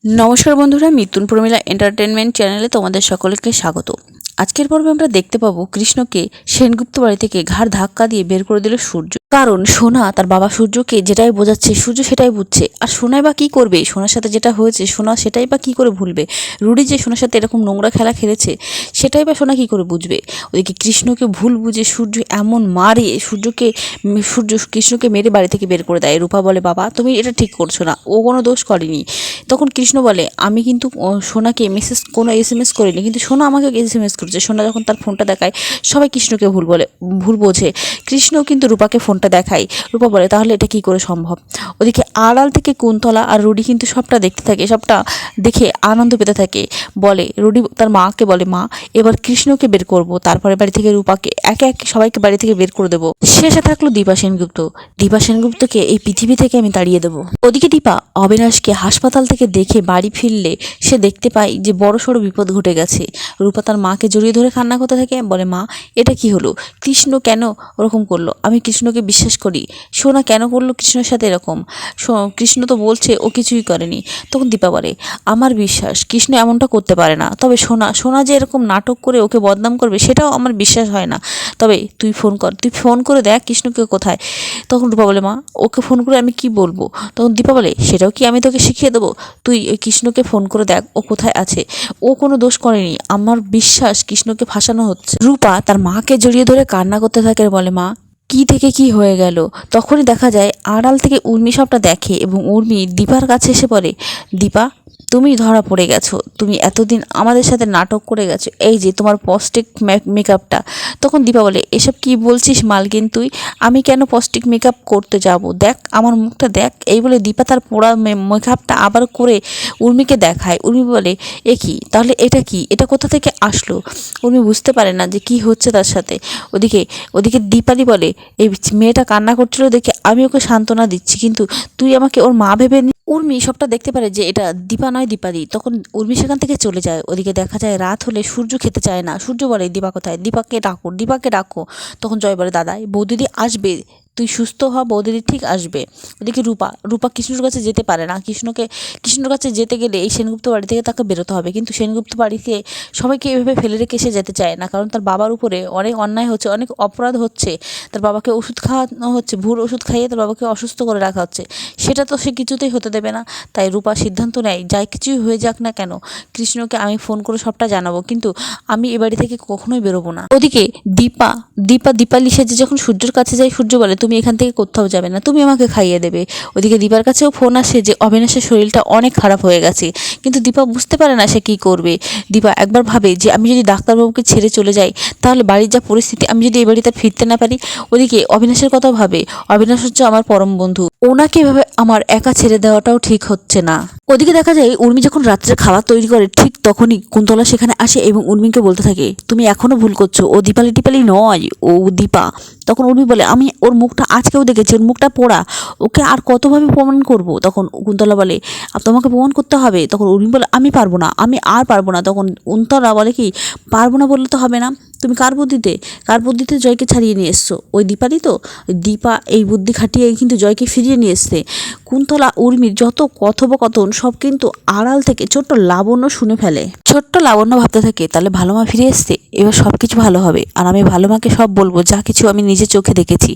নমস্কার বন্ধুরা, মিতুন প্রমিলা এন্টারটেনমেন্ট চ্যানেলে তোমাদের সকলকে স্বাগত। আজকের পর্বে আমরা দেখতে পাবো কৃষ্ণকে সেনগুপ্ত বাড়ি থেকে ঘাড় ধাক্কা দিয়ে বের করে দিল সূর্য। কারণ সোনা তার বাবা সূর্যকে যেটাই বোঝাচ্ছে সূর্য সেটাই বুঝছে। আর সোনাই বা কি করবে? সোনার সাথে যেটা হয়েছে সোনা সেটাই বা কি করে ভুলবে? রুডি যে সোনার সাথে এরকম নোংরা খেলা খেলেছে সেটাই বা সোনা কি করে বুঝবে? ওদিকে কৃষ্ণকে ভুল বুঝে সূর্য এমন মারে কৃষ্ণকে মেরে বাড়ি থেকে বের করে দেয়। রূপা বলে, বাবা তুমি এটা ঠিক করছো না, ও কোনো দোষ করেনি। তখন কৃষ্ণ বলে, আমি কিন্তু সোনাকে কোনো SMS করিনি, কিন্তু সোনা আমাকে SMS করেছে। সোনা যখন তার ফোনটা দেখায় সবাই কৃষ্ণকে ভুল বোঝে। কৃষ্ণ কিন্তু রূপাকে ফোনটা দেখায়। রূপা বলে, তাহলে এটা কি করে সম্ভব? ওদিকে আড়াল থেকে কুন্তলা আর রুডি কিন্তু সবটা দেখতে থাকে, সবটা দেখে আনন্দ পেতে থাকে। বলে রুডি তার মাকে বলে, মা এবার কৃষ্ণকে বের করব, তারপরে বাড়ি থেকে রূপাকে একে একে সবাইকে বাড়ি থেকে বের করে দেবো। শেষে থাকলো দীপা সেনগুপ্তকে এই পৃথিবী থেকে আমি তাড়িয়ে দেবো। ওদিকে দীপা অবিনাশকে হাসপাতাল থেকে দেখে বাড়ি ফিরলে সে দেখতে পায় যে বড়সড় বিপদ ঘটে গেছে। রূপা তার মাকে জড়িয়ে ধরে কান্না করতে থাকে, বলে, মা এটা কি হলো? কৃষ্ণ কেন ওরকম করলো? আমি কৃষ্ণকে বিশ্বাস করি, সোনা কেন করলো কৃষ্ণের সাথে এরকম? কৃষ্ণ তো বলছে ও কিছুই করেনি। তখন দীপা বলে, আমার বিশ্বাস কৃষ্ণ এমনটা করতে পারে না, তবে সোনা যে এরকম নাটক করে ওকে বদনাম করবে সেটাও আমার বিশ্বাস হয় না। তবে তুই ফোন করে দেখ কৃষ্ণকে কোথায়। তখন রূপা বলে, মা ওকে ফোন করে আমি কি বলবো? তখন দীপা বলে, সেটাও কি আমি তোকে শিখিয়ে দেবো? তুই ওই কৃষ্ণকে ফোন করে দেখ ও কোথায় আছে। ও কোনো দোষ করেনি, আমার বিশ্বাস কৃষ্ণকে ফাঁসানো হচ্ছে। রূপা তার মাকে জড়িয়ে ধরে কান্না করতে থাকে আর বলে, মা কি থেকে কি হয়ে গেল? তখনই দেখা যায় আড়াল থেকে উর্মি সবটা দেখে এবং উর্মি দীপার কাছে এসে পড়ে, দীপা তুমি ধরা পড়ে গেছো, তুমি এতদিন আমাদের সাথে নাটক করে গেছো, এই যে তোমার পস্টিক মেকআপটা। তখন দীপা বলে, এসব কি বলছিস মালকিন তুই? আমি কেন পস্টিক মেকআপ করতে যাব? দেখ আমার মুখটা দেখ। এই বলে দীপা তার পোড়া মেকআপটা আবার করে উর্মিকে দেখায়। উর্মি বলে, এ কি? তাহলে এটা কি? এটা কোথা থেকে আসলো? উর্মি বুঝতে পারে না যে কি হচ্ছে তার সাথে। ওদিকে দীপালি বলে, এই মেয়েটা কান্না করছিল দেখে আমি ওকে সান্ত্বনা দিচ্ছি, কিন্তু তুই আমাকে ওর মা ভেবে উর্মি সবটা দেখতে পারে যে এটা দীপা নয় দীপালি। তখন উর্মি সেখান থেকে চলে যায়। ওদিকে দেখা যায় রাত হলে সূর্য খেতে চায় না। সূর্য বলে, দীপা কোথায়? দীপাকে ডাকো। তখন জয় বলে, দাদা বৌদিদি আসবে, তুই সুস্থ হ, বৌদিদি ঠিক আসবে। ওদিকে রূপা কৃষ্ণর কাছে যেতে পারে না। কৃষ্ণর কাছে যেতে গেলে এই সেনগুপ্ত বাড়ি থেকে তাকে বেরোতে হবে, কিন্তু সেনগুপ্ত বাড়িতে সবাইকে এভাবে ফেলে রেখে সে যেতে চায় না, কারণ তার বাবার উপরে অনেক অন্যায় হচ্ছে, অনেক অপরাধ হচ্ছে। তার বাবাকে ওষুধ খাওয়ানো হচ্ছে, ভুল ওষুধ খাইয়ে তার বাবাকে অসুস্থ করে রাখা হচ্ছে। সেটা তো সে কিছুতেই হতে দেবে না। তাই রূপা সিদ্ধান্ত নেয়, যাই কিছুই হয়ে যাক না কেন কৃষ্ণকে আমি ফোন করে সবটা জানাবো, কিন্তু আমি এ বাড়ি থেকে কখনোই বেরোবো না। ওদিকে দীপালি সেজে যখন সূর্যের কাছে যায়, সূর্য বলে, তুমি এখান থেকে কোথাও যাবে না, তুমি আমাকে খাইয়ে দেবে। ওদিকে দীপার কাছেও ফোন আসে যে অবিনাশের শরীরটা অনেক খারাপ হয়ে গেছে, কিন্তু দীপা বুঝতে পারে না সে কী করবে। দীপা একবার ভাবে যে আমি যদি ডাক্তারবাবুকে ছেড়ে চলে যাই তাহলে বাড়ির যা পরিস্থিতি, আমি যদি এই বাড়িতে ফিরতে না পারি। ওদিকে অবিনাশের কথা ভাবে, অবিনাশ হচ্ছে আমার পরম বন্ধু, ওনাকে এভাবে আমার একা ছেড়ে দেওয়াটাও ঠিক হচ্ছে না। ওদিকে দেখা যায় উর্মি যখন রাত্রে খাবার তৈরি করে ঠিক তখনই কুন্তলা সেখানে আসে এবং উর্মিকে বলতে থাকে, তুমি এখনো ভুল করছো, ও দীপালি নয়, ও দীপা। তখন উর্মি বলে, আমি ওর মুখটা আজকেও দেখেছি, ওর মুখটা পোড়া, ওকে আর কতভাবে প্রমাণ করব? তখন কুন্তলা বলে, তোমাকে প্রমাণ করতে হবে। তখন উর্মি বলে, আমি পারবো না, আমি আর পারবো না। তখন কুন্তলা বলে, কি পারবো না বললে তো হবে না, তুমি কার বুদ্ধিতে জয়কে ছাড়িয়ে নিয়ে এসছো? ওই দীপালি তো? দীপা এই বুদ্ধি খাটিয়ে কিন্তু জয়কে ফিরিয়ে নিয়ে এসছে। কুন্তলা উর্মির যত কথোপকথন সব কিন্তু আড়াল থেকে ছোট্ট লাবণ্য শুনে ফেলে। ছোট্ট লাবণ্য ভাবতে থাকে, তাহলে ভালো মা ফিরে এসছে, এবার সব কিছু ভালো হবে, আর আমি ভালো মাকে সব বলবো যা কিছু আমি নিজে চোখে দেখেছি।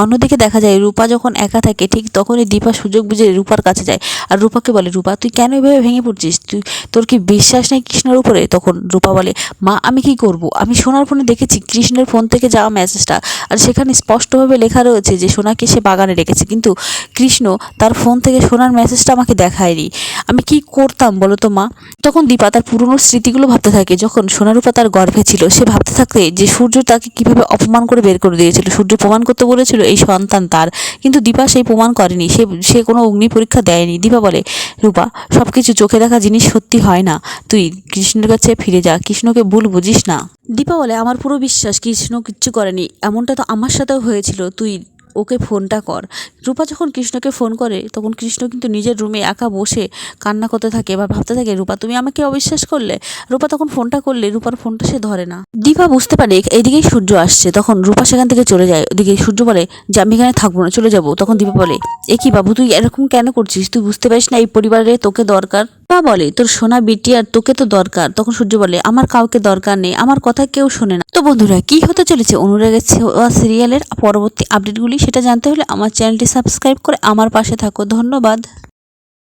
অন্যদিকে দেখা যায় রূপা যখন একা থাকে ঠিক তখনই দীপা সুযোগ বুঝে রূপার কাছে যায় আর রূপাকে বলে, রূপা তুই কেন এভাবে ভেঙে পড়ছিস? তোর কি বিশ্বাস নেই কৃষ্ণের উপরে? তখন রূপা বলে, মা আমি কি করব? আমি সোনার ফোনে দেখেছি কৃষ্ণের ফোন থেকে যাওয়া মেসেজটা, আর সেখানে স্পষ্টভাবে লেখা রয়েছে যে সোনাকে সে বাগানে রেখেছে, কিন্তু কৃষ্ণ তার ফোন থেকে সোনার মেসেজটা আমাকে দেখায়নি। আমি কি করতাম বলো তো মা? তখন দীপা তার পুরনো স্মৃতিগুলো ভাবতে থাকে, যখন সোনারূপা তার গর্ভে ছিল সে ভাবতে থাকে যে সূর্য তাকে কিভাবে অপমান করে বের করে দিয়েছিল। সূর্য প্রমাণ করতে বলেছিল এই সন্তান তার, কিন্তু দীপা সেই প্রমাণ করেনি, সে কোনো অগ্নি পরীক্ষা দেয়নি। দীপা বলে, রূপা সব কিছু চোখে দেখা জিনিস সত্যি হয় না, তুই কৃষ্ণের কাছে ফিরে যা, কৃষ্ণকে ভুল বুঝিস না। দীপা বলে, আমার পুরো বিশ্বাস কৃষ্ণ কিচ্ছু করেনি, এমনটা তো আমার সাথেও হয়েছিল, তুই ওকে ফোনটা কর। রূপা যখন কৃষ্ণকে ফোন করে তখন কৃষ্ণ কিন্তু নিজের রুমে একা বসে কান্না করতে থাকে, এবার ভাবতে থাকে, রূপা তুমি আমাকে অবিশ্বাস করলে। রূপা তখন ফোনটা করলে রূপার ফোনটা সে ধরে না। দীপা বুঝতে পারে এইদিকেই সূর্য আসছে, তখন রূপা সেখান থেকে চলে যায়। ওদিকে সূর্য বলে যে আমি এখানে থাকবো না, চলে যাবো। তখন দীপা বলে, এ কি বাবু তুই এরকম কেন করছিস? তুই বুঝতে পারিস না এই পরিবারে তোকে দরকার? মা বলে তোর সোনা বিটি আর তোকে তো দরকার। তখন সূর্য বলে আমার কাউকে দরকার নেই, আমার কথা কেউ শোনে না। তো বন্ধুরা, কি হতে চলেছে অনুরাগের ছোঁয়া সিরিয়ালের পরবর্তী আপডেটগুলি সেটা জানতে হলে আমার চ্যানেলটি সাবস্ক্রাইব করে আমার পাশে থাকো। ধন্যবাদ।